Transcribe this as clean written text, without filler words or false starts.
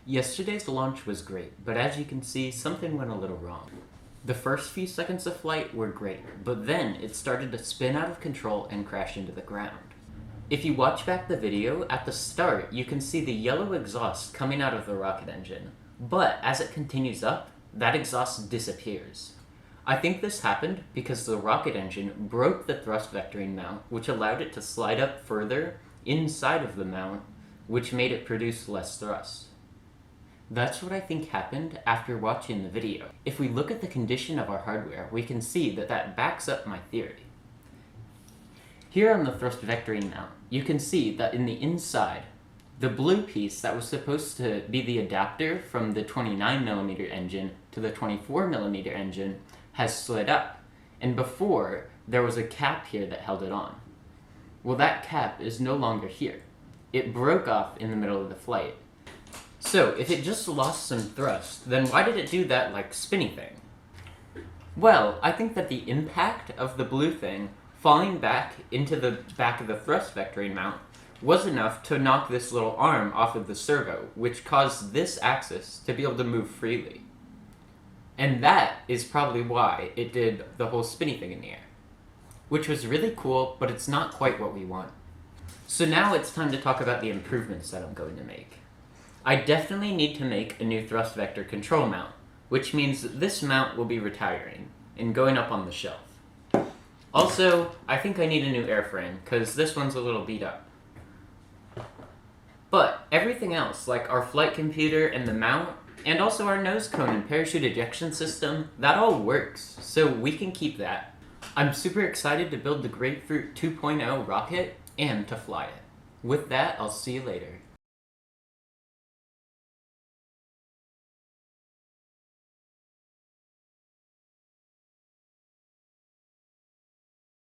Yesterday's launch was great, but as you can see, something went a little wrong. The first few seconds of flight were great, but then it started to spin out of control and crash into the ground. If you watch back the video, at the start you can see the yellow exhaust coming out of the rocket engine, but as it continues up, that exhaust disappears. I think this happened because the rocket engine broke the thrust vectoring mount, which allowed it to slide up further inside of the mount, which made it produce less thrust. That's what I think happened after watching the video. If we look at the condition of our hardware, we can see that that backs up my theory. Here on the thrust vectoring mount, you can see that in the inside, the blue piece that was supposed to be the adapter from the 29mm engine to the 24mm engine has slid up, and before, there was a cap here that held it on. Well, that cap is no longer here. It broke off in the middle of the flight. So, if it just lost some thrust, then why did it do that, spinny thing? Well, I think that the impact of the blue thing falling back into the back of the thrust vectoring mount was enough to knock this little arm off of the servo, which caused this axis to be able to move freely. And that is probably why it did the whole spinny thing in the air. Which was really cool, but it's not quite what we want. So now it's time to talk about the improvements that I'm going to make. I definitely need to make a new thrust vector control mount, which means that this mount will be retiring and going up on the shelf. Also, I think I need a new airframe, because this one's a little beat up. But everything else, like our flight computer and the mount, and also our nose cone and parachute ejection system, that all works, so we can keep that. I'm super excited to build the Grapefruit 2.0 rocket and to fly it. With that, I'll see you later.